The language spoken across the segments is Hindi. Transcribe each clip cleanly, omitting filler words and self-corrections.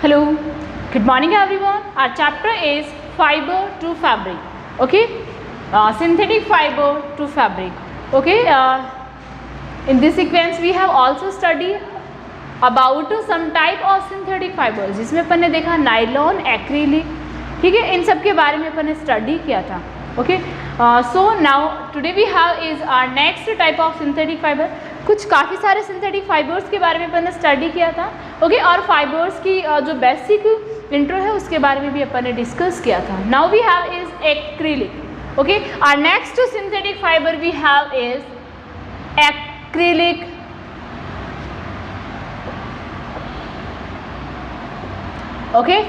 Hello, good morning everyone. Our chapter is fiber to fabric. Okay, synthetic fiber to fabric. Okay, in this sequence we have also studied about some type of synthetic fibers, जिसमें अपन ने देखा नायलॉन, एक्रिलिक, ठीक है, इन सब के बारे में अपन ने स्टडी किया था. Okay, so now today we have is our next type of synthetic fibre. कुछ काफ़ी सारे सिंथेटिक फाइबर्स के बारे में अपन ने स्टडी किया था. ओके, और फाइबर्स की जो बेसिक इंट्रो है उसके बारे में भी अपन ने डिस्कस किया था. Now we have is acrylic. Okay, our next synthetic fibre we have is acrylic. Okay,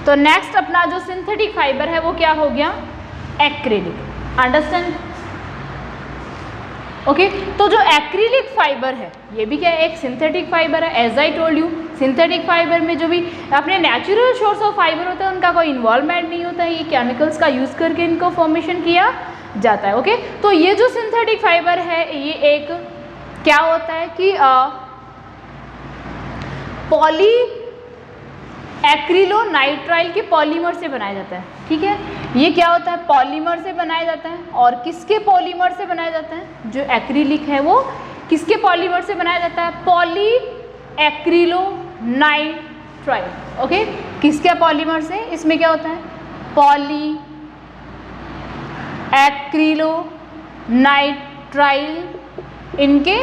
तो नेक्स्ट अपना जो सिंथेटिक फाइबर है वो क्या हो गया? एक्रिलिक. अंडरस्टैंड? ओके, तो जो एक्रिलिक फाइबर है ये भी क्या है? एक सिंथेटिक फाइबर है. As I told you, synthetic fibre में जो भी अपने नेचुरल सोर्स ऑफ फाइबर होता है उनका कोई इन्वॉल्वमेंट नहीं होता है. ये केमिकल्स का यूज़ करके इनको फॉर्मेशन किया जाता है. ओके, तो ये जो सिंथेटिक फाइबर है ये एक क्या होता है कि पॉली एक्रिलोनाइट्राइल के पॉलीमर से बनाया जाता है. ठीक है, ये क्या होता है? पॉलीमर से बनाया जाता है. और किसके पॉलीमर से बनाया जाता है? जो एक्रिलिक है वो किसके पॉलीमर से बनाया जाता है? Poly acrylonitrile. ओके, किसके पॉलीमर से? इसमें क्या होता है? पॉली एक्रिलोनाइट्राइल इनके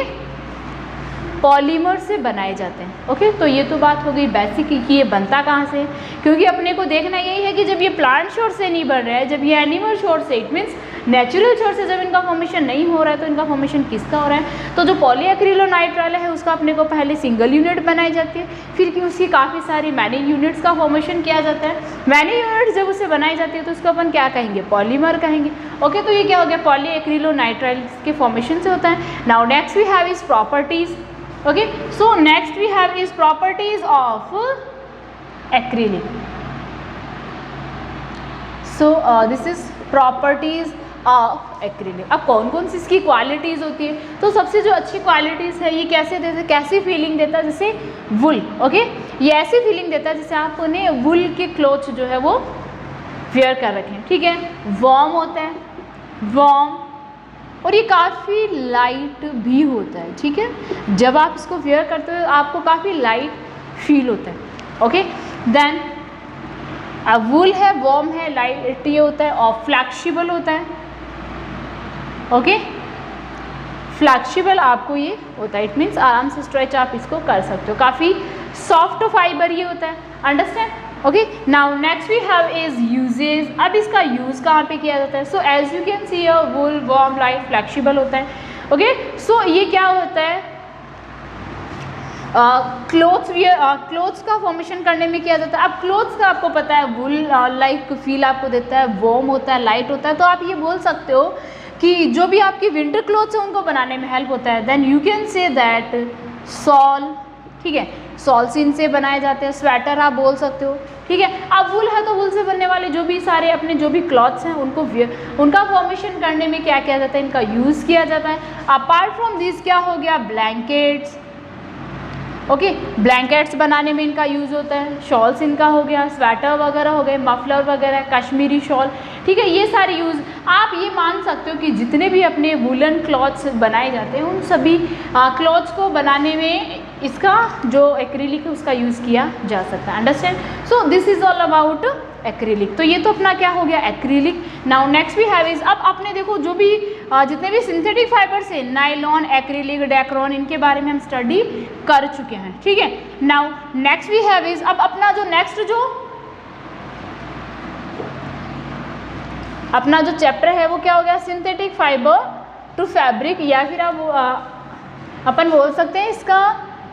पॉलीमर से बनाए जाते हैं. ओके, तो ये तो बात हो गई बेसिक कि ये बनता कहाँ से, क्योंकि अपने को देखना यही है कि जब ये प्लांट सोर्स से नहीं बन रहा है, जब ये एनिमल सोर्स से, इट मीन्स नेचुरल सोर्स से जब इनका फॉर्मेशन नहीं हो रहा है तो इनका फॉर्मेशन किसका हो रहा है? तो जो पॉलीएक्रिलोनाइट्राइल है उसका अपने को पहले सिंगल यूनिट बनाई जाती है, फिर कि उसकी काफ़ी सारी मैनी यूनिट्स का फॉर्मेशन किया जाता है. मैनी यूनिट्स जब उससे बनाई जाती है तो उसको अपन क्या कहेंगे? पॉलीमर कहेंगे. ओके, तो ये क्या हो गया? पॉलीएक्रिलोनाइट्राइल के फॉर्मेशन से होता है. Now next we have is properties. Okay, so next we have is properties of acrylic. So this is properties of acrylic. अब कौन कौन सी इसकी क्वालिटीज़ होती है? तो सबसे जो अच्छी क्वालिटीज़ है ये कैसी फीलिंग देता है? जैसे वुल. ओके, ये ऐसी फीलिंग देता है जैसे आपने वुल के क्लोथ जो है वो वेयर कर रखे हैं. ठीक है, वार्म होता है, वार्म, और ये काफ़ी लाइट भी होता है. ठीक है, जब आप इसको वेयर करते हो आपको काफ़ी लाइट फील होता है. ओके, देन वूल है, वार्म है, लाइट ये होता है, और फ्लैक्सिबल होता है. ओके, फ्लैक्सिबल आपको ये होता है, इट मीन्स आराम से स्ट्रेच आप इसको कर सकते हो. काफ़ी सॉफ्ट फाइबर ये होता है. Understand? Okay, now next we have is uses. अब इसका यूज़ कहाँ पे किया जाता है? So as you can see wool, warm, light, flexible होता है. ओके, सो ये क्या होता है? क्लोथ्स का फॉर्मेशन करने में किया जाता है. अब क्लोथ्स का आपको पता है वुल लाइक फील आपको देता है, वार्म होता है, लाइट होता है, तो आप ये बोल सकते हो कि जो भी आपकी विंटर क्लोथ्स हैं उनको बनाने में हेल्प होता है. Then you can say that shawl. ठीक है, सॉल से इनसे बनाए जाते हैं. स्वेटर आप बोल सकते हो. ठीक है, अब वुल है तो वुल से बनने वाले जो भी सारे अपने जो भी क्लॉथ्स हैं उनका फॉर्मेशन करने में क्या किया जाता है? इनका यूज़ किया जाता है. अपार्ट फ्रॉम दिस क्या हो गया? ब्लैंकेट्स. ओके, ब्लैंकेट्स बनाने में इनका यूज़ होता है. शॉल्स इनका हो गया, स्वेटर वगैरह हो गए, मफलर वगैरह, कश्मीरी शॉल. ठीक है, ये सारे यूज़ आप ये मान सकते हो कि जितने भी अपने वुलन क्लॉथ्स बनाए जाते हैं उन सभी क्लॉथ्स को बनाने में इसका जो एक्रिलिक है उसका यूज़ किया जा सकता है. Understand? So this is all about acrylic. तो ये तो अपना क्या हो गया? Acrylic. Now next we have is, अब आपने देखो जो भी जितने भी सिंथेटिक फाइबर्स हैं, नायलॉन, एक्रिलिक, डेक्रॉन, इनके बारे में हम स्टडी कर चुके हैं. ठीक है, now next we have is, अब अपना जो नेक्स्ट जो अपना जो चैप्टर है वो क्या हो गया? सिंथेटिक फाइबर टू फैब्रिक, या फिर आप अपन बोल सकते हैं इसका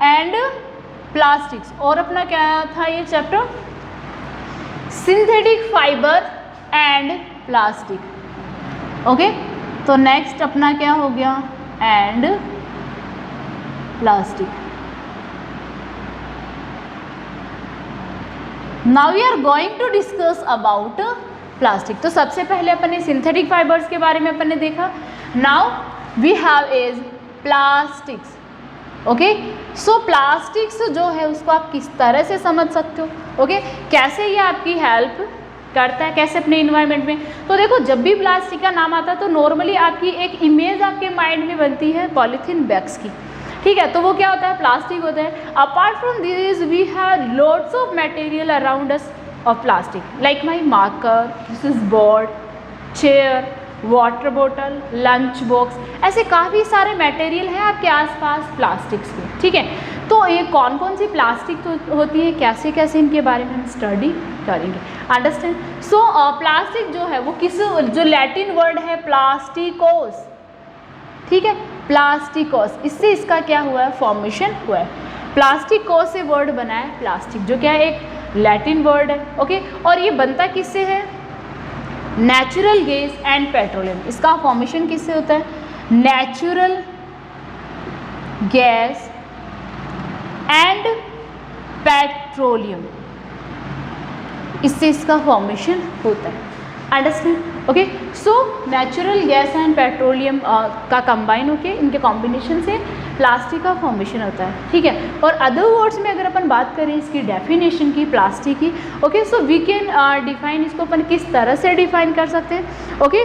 एंड प्लास्टिक्स. और अपना क्या था ये chapter? Synthetic fibre and plastic. Okay, तो नेक्स्ट अपना क्या हो गया? And plastic. Now we are going to discuss about plastic. तो सबसे पहले अपन ने सिंथेटिक फाइबर्स के बारे में अपन ने देखा. Now we have is plastics. Okay. So plastics जो है उसको आप किस तरह से समझ सकते हो, ओके, कैसे ये आपकी हेल्प करता है, कैसे अपने इन्वायरमेंट में। तो देखो जब भी प्लास्टिक का नाम आता है तो नॉर्मली आपकी एक इमेज आपके माइंड में बनती है पॉलीथीन बैग्स की, ठीक है। तो वो क्या होता है, प्लास्टिक होता है। Apart from this we have loads of material around us of plastic, like my marker, this is board, chair, water bottle, lunch box, ऐसे काफ़ी सारे मटेरियल हैं आपके आसपास प्लास्टिक्स के, ठीक है। तो ये कौन कौन सी प्लास्टिक होती है, कैसे कैसे इनके बारे में हम स्टडी करेंगे, अंडरस्टैंड। सो प्लास्टिक जो है वो किस, जो लैटिन वर्ड है प्लास्टिकोस, ठीक है, प्लास्टिकोस, इससे इसका क्या हुआ है, फॉर्मेशन हुआ है। प्लास्टिकोस से वर्ड बना है प्लास्टिक, जो क्या है एक लैटिन वर्ड है, ओके। और ये बनता किससे है, नेचुरल गैस एंड पेट्रोलियम, इसका फॉर्मेशन किससे होता है, नेचुरल गैस एंड पेट्रोलियम, इससे इसका फॉर्मेशन होता है, understand, okay. So natural gas and petroleum का कंबाइन होके इनके कॉम्बिनेशन से प्लास्टिक का फॉर्मेशन होता है, ठीक है। और अदर वर्ड्स में अगर अपन बात करें इसकी डेफिनेशन की प्लास्टिक की, okay, so we can define, इसको अपन किस तरह से डिफाइन कर सकते हैं, okay.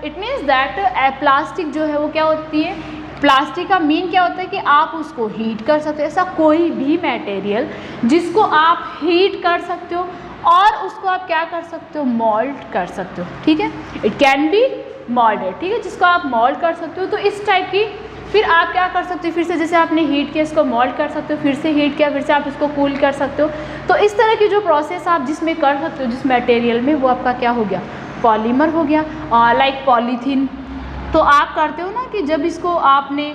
It means that plastic जो है वो क्या होती है, प्लास्टिक का मीन क्या होता है कि आप उसको हीट कर सकते हो, ऐसा कोई भी मटेरियल जिसको आप हीट कर सकते हो और उसको आप क्या कर सकते हो, मोल्ड कर सकते हो, ठीक है। इट कैन बी मोल्डेड, ठीक है, जिसको आप मोल्ड कर सकते हो। तो इस टाइप की फिर आप क्या कर सकते हो, फिर से जैसे आपने हीट किया इसको मोल्ड कर सकते हो, फिर से हीट किया, फिर से आप इसको कूल कर सकते हो। तो इस तरह की जो प्रोसेस आप जिसमें कर सकते हो, जिस मटेरियल में, वो आपका क्या हो गया, पॉलीमर हो गया, लाइक पॉलीथीन। तो आप करते हो ना कि जब इसको आपने,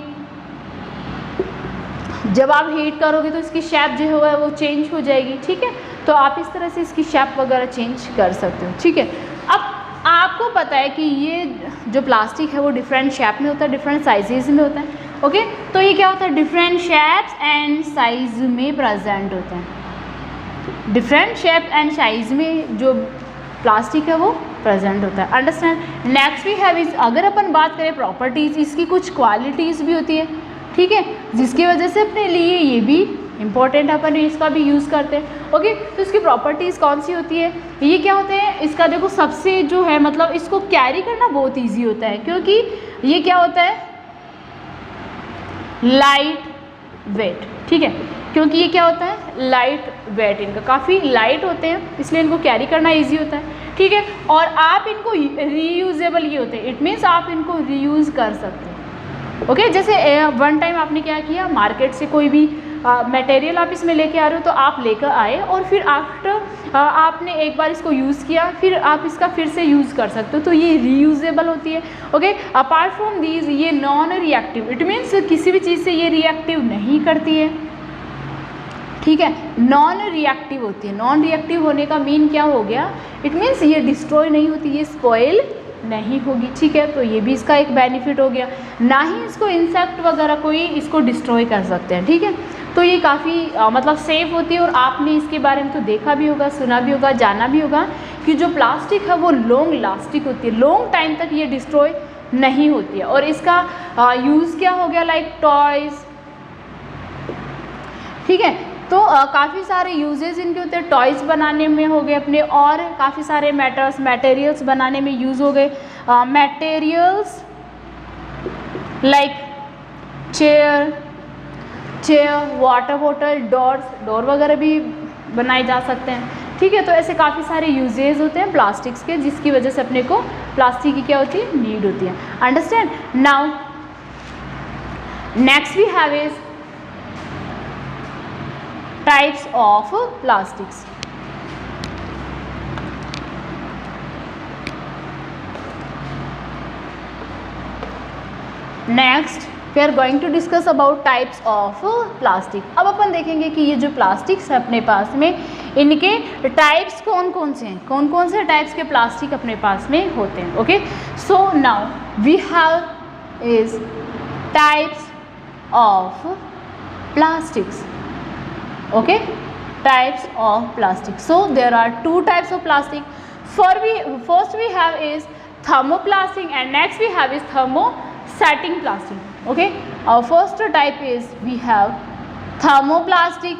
जब आप हीट करोगे तो इसकी शेप जो है वो चेंज हो जाएगी, ठीक है। तो आप इस तरह से इसकी शेप वगैरह चेंज कर सकते हो, ठीक है। अब आपको पता है कि ये जो प्लास्टिक है वो डिफरेंट शेप में होता है, डिफरेंट साइजेस में होता है, ओके। तो ये क्या होता है, डिफरेंट शेप्स एंड साइज में प्रेजेंट होते हैं, डिफरेंट शेप एंड साइज में जो प्लास्टिक है वो प्रेजेंट होता है, understand. Next we have is, अगर अपन बात करें प्रॉपर्टीज़, इसकी कुछ क्वालिटीज़ भी होती है, ठीक है, जिसकी वजह से अपने लिए ये भी इंपॉर्टेंट है, अपन इसका भी यूज़ करते हैं, ओके। तो इसकी प्रॉपर्टीज़ कौन सी होती है, ये क्या होते हैं, इसका देखो सबसे जो है मतलब इसको कैरी करना बहुत ईजी होता है, क्योंकि ये क्या होता है, लाइट वेट, ठीक है, क्योंकि ये क्या होता है, लाइट वेट, इनका काफ़ी लाइट होते हैं, इसलिए इनको कैरी करना ईजी होता है, ठीक है। और आप इनको रीयूजेबल ये होते हैं, इट मीन्स आप इनको रीयूज़ कर सकते हैं, ओके। जैसे वन टाइम आपने क्या किया, मार्केट से कोई भी मटेरियल आप इसमें लेके आ रहे हो, तो आप लेकर आए और फिर आफ्टर आपने एक बार इसको यूज़ किया, फिर आप इसका फिर से यूज़ कर सकते हो, तो ये रीयूजेबल होती है, ओके। अपार्ट फ्रॉम दीज ये नॉन रिएक्टिव, इट मीन्स किसी भी चीज़ से ये रिएक्टिव नहीं करती है, ठीक है, नॉन रिएक्टिव होती है। नॉन रिएक्टिव होने का मीन क्या हो गया, इट मीन्स ये डिस्ट्रॉय नहीं होती, ये स्पॉइल नहीं होगी, ठीक है। तो ये भी इसका एक बेनिफिट हो गया, ना ही इसको इंसेक्ट वगैरह कोई इसको डिस्ट्रॉय कर सकते हैं, ठीक है। तो ये काफ़ी मतलब सेफ़ होती है। और आपने इसके बारे में तो देखा भी होगा, सुना भी होगा, जाना भी होगा कि जो प्लास्टिक है वो लॉन्ग लास्टिक होती है, लॉन्ग टाइम तक ये डिस्ट्रॉय नहीं होती है। और इसका यूज़ क्या हो गया, लाइक टॉयज़, ठीक है। तो काफ़ी सारे यूजेस इनके होते हैं, टॉयज़ बनाने में हो गए अपने, और काफ़ी सारे मटेरियल्स बनाने में यूज़ हो गए, materials like chair, water bottle, door वगैरह भी बनाए जा सकते हैं, ठीक है। तो ऐसे काफ़ी सारे यूजेस होते हैं प्लास्टिक्स के, जिसकी वजह से अपने को प्लास्टिक की क्या होती है, नीड होती है, understand. Now next we have is types of plastics. Next we are going to discuss about types of plastic. अब अपन देखेंगे कि ये जो प्लास्टिक्स है अपने पास में, इनके टाइप्स कौन कौन से हैं, कौन कौन से टाइप्स के प्लास्टिक अपने पास में होते हैं, okay. So now we have is types of plastics, okay, types of plastic. So there are two types of plastic. First we have is thermoplastic and next we have is thermosetting plastic, Okay, our first type is we have thermoplastic,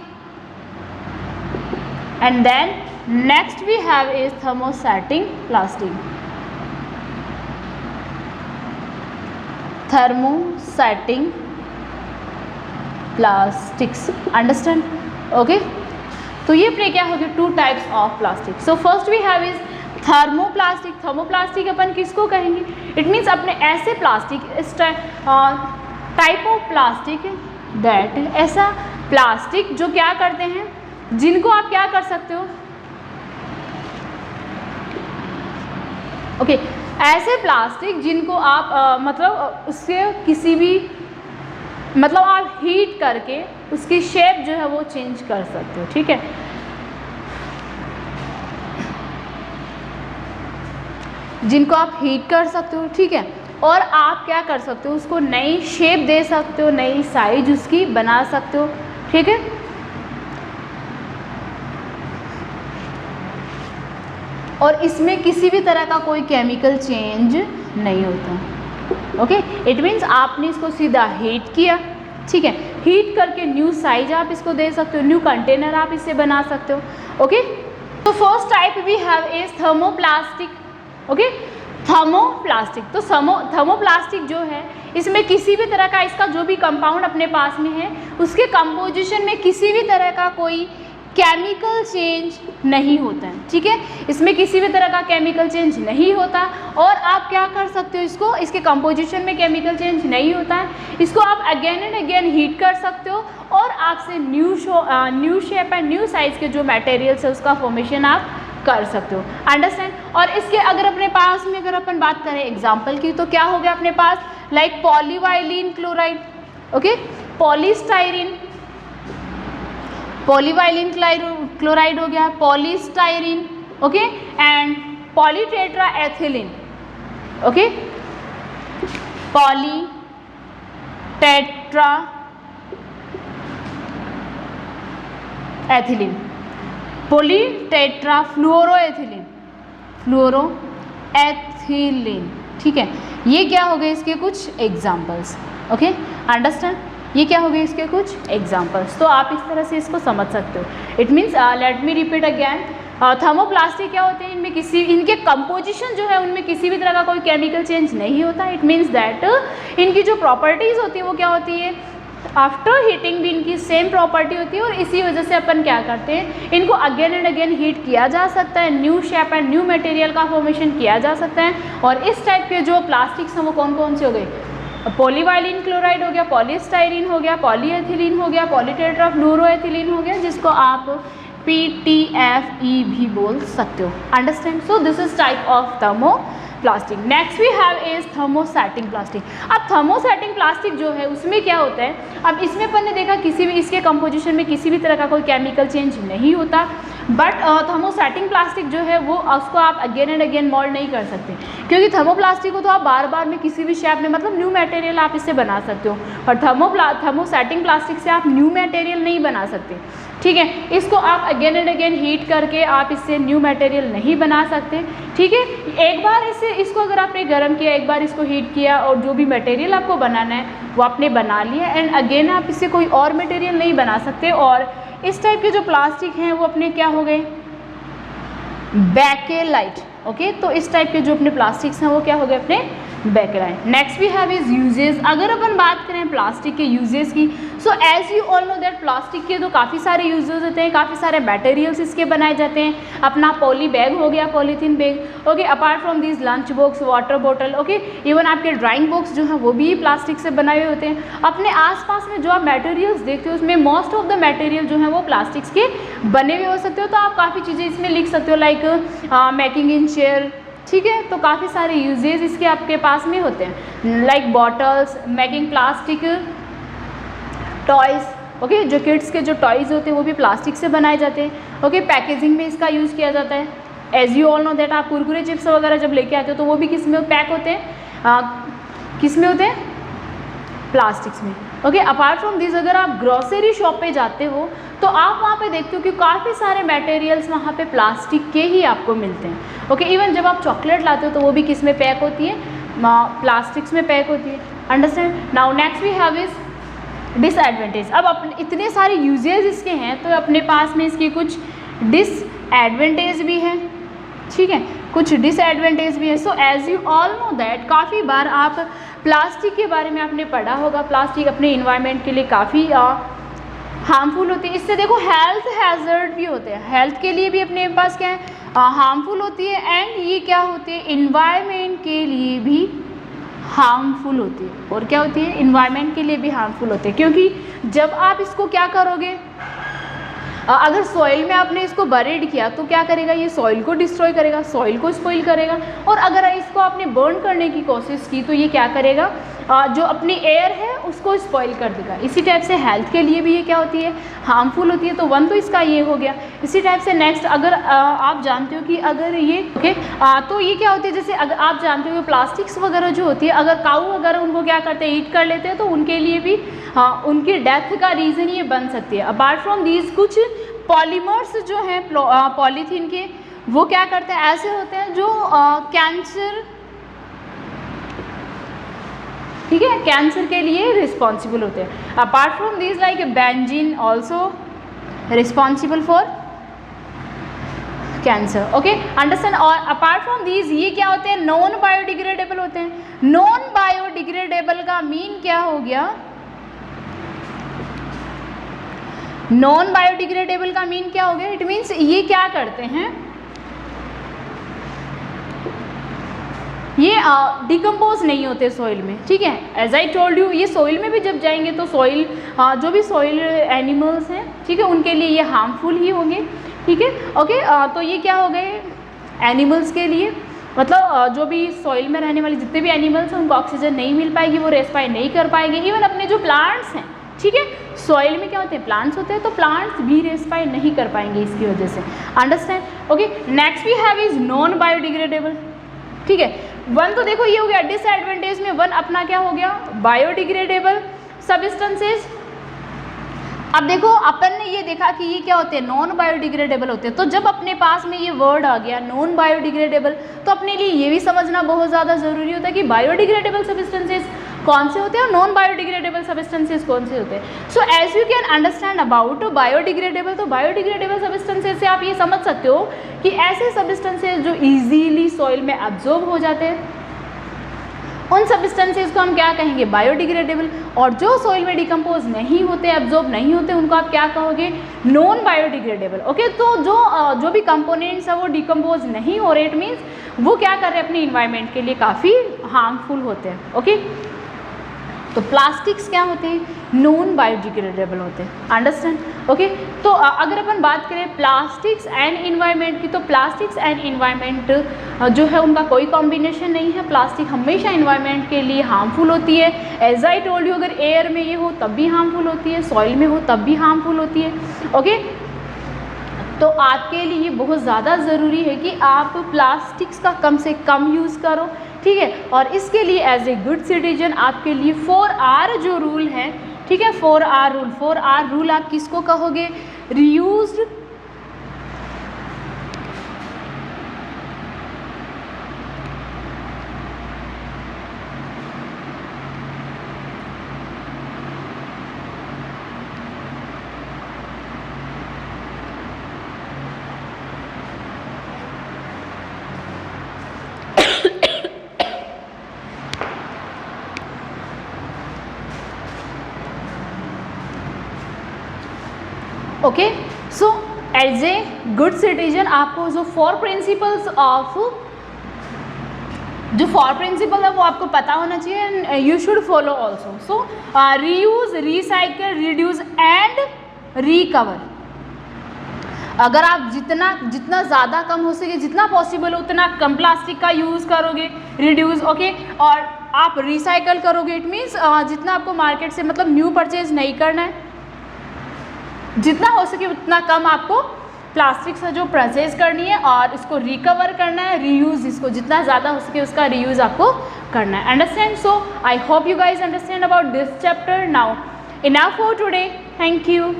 and then next we have is thermosetting plastic. Thermosetting plastics, understand? Okay, तो ये अपने क्या हो गए, two types of plastic. So first we have is thermoplastic. Thermoplastic अपन किसको कहेंगे? इट मीन्स अपने ऐसे प्लास्टिक, इस टाइप ऑफ प्लास्टिक दैट, ऐसा प्लास्टिक जो क्या करते हैं, जिनको आप क्या कर सकते हो, ओके, ऐसे प्लास्टिक जिनको आप मतलब उससे किसी भी मतलब आप हीट करके उसकी शेप जो है वो चेंज कर सकते हो. ठीक है, जिनको आप हीट कर सकते हो. ठीक है, और आप क्या कर सकते हो, उसको नई शेप दे सकते हो, नई साइज उसकी बना सकते हो. ठीक है, और इसमें किसी भी तरह का कोई केमिकल चेंज नहीं होता. ओके, इट मीन्स आपने इसको सीधा हीट किया. ठीक है, हीट करके न्यू साइज आप इसको दे सकते हो, न्यू कंटेनर आप इससे बना सकते हो. ओके, तो first type we have is thermoplastic. Okay, thermoplastic. तो थर्मोप्लास्टिक जो है, इसमें किसी भी तरह का इसका जो भी कंपाउंड अपने पास में है, उसके कंपोजिशन में किसी भी तरह का कोई केमिकल चेंज नहीं होता है. ठीक है, इसमें किसी भी तरह का केमिकल चेंज नहीं होता, और आप क्या कर सकते हो, इसको, इसके कंपोजिशन में केमिकल चेंज नहीं होता है, इसको आप अगेन एंड अगेन हीट कर सकते हो, और आपसे new shape and new size के जो मटेरियल्स है उसका फॉर्मेशन आप कर सकते हो. अंडरस्टैंड? और इसके अगर अपने पास में अगर अपन बात करें एग्जाम्पल की, तो क्या हो गया अपने पास, like polyvinyl chloride. Okay, polystyrene, polyvinyl chloride हो गया, polystyrene. Okay, and polytetraethylene. Okay, polytetraethylene, polytetrafluoroethylene, fluoroethylene. ठीक है, ये क्या हो गए इसके कुछ एग्जाम्पल्स. Okay, understand? ये क्या हो गए इसके कुछ एग्जाम्पल्स. तो आप इस तरह से इसको समझ सकते हो. It means, let me repeat again, thermoplastic क्या होते हैं, इनके कंपोजिशन जो है उनमें किसी भी तरह का कोई केमिकल चेंज नहीं होता. इट मीन्स दैट इनकी जो प्रॉपर्टीज़ होती है वो क्या होती है, आफ्टर हीटिंग भी इनकी सेम प्रॉपर्टी होती है, और इसी वजह से अपन क्या करते हैं, इनको अगेन एंड अगेन हीट किया जा सकता है, new shape and new material का फॉर्मेशन किया जा सकता है. और इस टाइप के जो प्लास्टिक्स हैं वो कौन कौन से हो गए, पॉलीवाइलिन क्लोराइड हो गया, पॉलीस्टाइरिन हो गया, पॉलीएथिलीन हो गया, पॉलीटेट्रा फ्लोरोएथिलीन हो गया, जिसको आप PTFE भी बोल सकते हो. Understand? So this is type of thermoplastic. Next we have is thermosetting plastic. अब थर्मोसेटिंग प्लास्टिक जो है उसमें क्या होता है, अब इसमें अपन ने देखा किसी भी इसके कंपोजिशन में किसी भी तरह का कोई केमिकल चेंज नहीं होता, बट थर्मोसेटिंग प्लास्टिक जो है वो उसको आप अगेन एंड अगेन मोल्ड नहीं कर सकते, क्योंकि थर्मोप्लास्टिक को तो आप बार बार में किसी भी शेप में मतलब न्यू मटेरियल आप इससे बना सकते हो, और थर्मोसेटिंग प्लास्टिक से आप न्यू मटेरियल नहीं बना सकते. ठीक है, इसको आप अगेन एंड अगेन हीट करके आप इससे न्यू मटेरियल नहीं बना सकते. ठीक है, एक बार इसको अगर आपने गर्म किया, एक बार इसको हीट किया, और जो भी मटेरियल आपको बनाना है वो आपने बना लिया, एंड अगेन आप इससे कोई और मटेरियल नहीं बना सकते. और इस टाइप के जो प्लास्टिक हैं वो अपने क्या हो गए, बेकेलाइट. ओके, तो इस टाइप के जो अपने प्लास्टिक्स हैं वो क्या हो गए अपने Bakelite. Next we have is uses. अगर अपन बात करें प्लास्टिक के यूजेस की, so as you all know that plastic के तो काफ़ी सारे यूजेस होते हैं, काफ़ी सारे मटेरियल्स इसके बनाए जाते हैं. अपना पॉली बैग हो गया, polythene bag. Okay, apart from this lunch box, water bottle. Okay, even आपके ड्राइंग बॉक्स जो हैं वो भी प्लास्टिक से बनाए हुए होते हैं. अपने आसपास में जो आप मटेरियल्स देखते हो उसमें मोस्ट ऑफ द मटेरियल जो है वो प्लास्टिक्स के बने हुए हो सकते हो. तो आप काफ़ी चीज़ें इसमें लिख सकते हो, लाइक मेकिंग इन चेयर. ठीक है, तो काफ़ी सारे यूजेस इसके आपके पास में होते हैं, like bottles, making plastic toys. Okay, जो किड्स के जो टॉयज़ होते हैं वो भी प्लास्टिक से बनाए जाते हैं. ओके, पैकेजिंग में इसका यूज़ किया जाता है. As you all know that आप कुरकुरे चिप्स वगैरह जब लेके आते हो तो वो भी किस में पैक होते हैं, किस में होते हैं, प्लास्टिक्स में. ओके, अपार्ट फ्रॉम दिस अगर आप ग्रॉसरी शॉप पे जाते हो तो आप वहाँ पे देखते हो कि काफ़ी सारे मटेरियल्स वहाँ पे प्लास्टिक के ही आपको मिलते हैं. ओके, इवन जब आप चॉकलेट लाते हो तो वो भी किस में पैक होती है, प्लास्टिक्स में पैक होती है। Understand. Now next we have is disadvantage. अब अपने इतने सारे यूजेज इसके हैं तो अपने पास में इसकी कुछ डिसएडवांटेज भी हैं, ठीक है, कुछ डिसएडवांटेज भी है। So as you all know that, काफ़ी बार आप प्लास्टिक के बारे में आपने पढ़ा होगा, प्लास्टिक अपने इन्वायरमेंट के लिए काफ़ी हार्मफुल होती है। इससे देखो हेल्थ हैजर्ड भी होते हैं, हेल्थ के लिए भी अपने पास क्या है हार्मफुल होती है, एंड ये क्या होती है इन्वायरमेंट के लिए भी हार्मफुल होती है। और क्या होती है इन्वायरमेंट के लिए भी हार्मफुल होती है, क्योंकि जब आप इसको क्या करोगे, अगर सॉइल में आपने इसको बरीड किया तो क्या करेगा, ये सॉइल को डिस्ट्रॉय करेगा, सॉइल को स्पॉइल करेगा। और अगर इसको आपने बर्न करने की कोशिश की तो ये क्या करेगा, जो अपनी एयर है उसको स्पॉइल कर देगा। इसी टाइप से हेल्थ के लिए भी ये क्या होती है हार्मफुल होती है। तो वन तो इसका ये हो गया। इसी टाइप से नेक्स्ट, अगर आप जानते हो कि अगर ये ओके तो ये क्या होती है, जैसे अगर आप जानते हो प्लास्टिक्स वगैरह जो होती है, अगर काऊ वगैरह उनको क्या करते हैं ईट कर लेते हैं तो उनके लिए भी उनकी डेथ का रीज़न ये बन सकती है। अपार्ट फ्रॉम दीज कुछ पॉलीमर्स जो हैं पॉलीथीन के, वो क्या करते हैं ऐसे होते हैं जो कैंसर, ठीक है, कैंसर के लिए रिस्पॉन्सिबल होते हैं। Apart from this like benzene also responsible for cancer, okay understand. और अपार्ट फ्रॉम दिस ये क्या होते हैं नॉन बायोडिग्रेडेबल होते हैं। नॉन बायोडिग्रेडेबल का मीन क्या हो गया, नॉन बायोडिग्रेडेबल का मीन क्या हो गया, इट मीन्स ये क्या करते हैं, ये डिकम्पोज नहीं होते सॉइल में, ठीक है। एज आई टोल्ड यू, ये सॉइल में भी जब जाएंगे तो सॉइल जो भी सॉइल एनिमल्स हैं, ठीक है, उनके लिए ये हार्मफुल ही होंगे, ठीक है, ओके। तो ये क्या हो गए एनिमल्स के लिए, मतलब जो भी सॉइल में रहने वाले जितने भी एनिमल्स हैं उनको ऑक्सीजन नहीं मिल पाएगी, वो रेस्पायर नहीं कर पाएंगे। इवन अपने जो प्लांट्स हैं, ठीक है, सॉइल में क्या होते हैं प्लांट्स होते हैं, तो प्लांट्स भी रेस्पायर नहीं कर पाएंगे इसकी वजह से। Understand, okay. Next we have is non biodegradable, ठीक है। वन तो देखो ये हो गया डिसएडवांटेज में, वन अपना क्या हो गया बायोडिग्रेडेबल सब्सटेंसेस। अब देखो अपन ने ये देखा कि ये क्या होते हैं नॉन बायोडिग्रेडेबल होते हैं। तो जब अपने पास में ये वर्ड आ गया नॉन बायोडिग्रेडेबल, तो अपने लिए ये भी समझना बहुत ज़्यादा ज़रूरी होता है कि बायोडिग्रेडेबल सब्सटेंसेस कौन से होते हैं और नॉन बायोडिग्रेडेबल सब्सटेंसेस कौन से होते हैं। So as you can understand about biodegradable, तो बायोडिग्रेडेबल सब्सटेंसेस से आप ये समझ सकते हो कि ऐसे सब्सटेंसेस जो ईजीली सॉइल में एब्जॉर्ब हो जाते हैं, उन सब्सटेंसेस को हम क्या कहेंगे बायोडिग्रेडेबल। और जो सॉइल में डिकम्पोज नहीं होते, एब्जॉर्ब नहीं होते, उनको आप क्या कहोगे नॉन बायोडिग्रेडेबल, ओके। तो जो भी कंपोनेंट्स है वो डिकम्पोज नहीं हो रहे, इट मीन्स वो क्या कर रहे हैं अपने इन्वायरमेंट के लिए काफ़ी हार्मफुल होते हैं, ओके। तो प्लास्टिक्स क्या होते हैं नॉन बायोडिग्रेडेबल होते हैं, अंडरस्टैंड, ओके। तो अगर अपन बात करें प्लास्टिक्स एंड इन्वायरमेंट की, तो प्लास्टिक्स एंड इन्वायरमेंट जो है उनका कोई कॉम्बिनेशन नहीं है। प्लास्टिक हमेशा इन्वायरमेंट के लिए हार्मफुल होती है। एज आई टोल्ड यू, अगर एयर में ये हो तब भी हार्मफुल होती है, सॉइल में हो तब भी हार्मफुल होती है, ओके। तो आपके लिए बहुत ज़्यादा ज़रूरी है कि आप प्लास्टिक्स का कम से कम यूज़ करो, ठीक है। और इसके लिए एज ए गुड सिटीजन आपके लिए 4R जो रूल है, ठीक है, 4R रूल, 4R रूल आप किसको कहोगे reused, okay. So as a good citizen आपको जो 4 प्रिंसिपल्स है वो आपको पता होना चाहिए, and you should follow also. So reuse, recycle, reduce and recover. अगर आप जितना ज़्यादा कम हो सके, जितना पॉसिबल हो उतना कम प्लास्टिक का यूज़ करोगे, रिड्यूस, ओके। और आप रिसाइकल करोगे, इट मीन्स जितना आपको मार्केट से मतलब न्यू परचेज नहीं करना है, जितना हो सके उतना कम आपको प्लास्टिक से जो परचेज करनी है, और इसको रिकवर करना है, रीयूज, इसको जितना ज़्यादा हो सके उसका रीयूज आपको करना है, understand. So I hope you guys understand about this chapter. Now enough for today, thank you.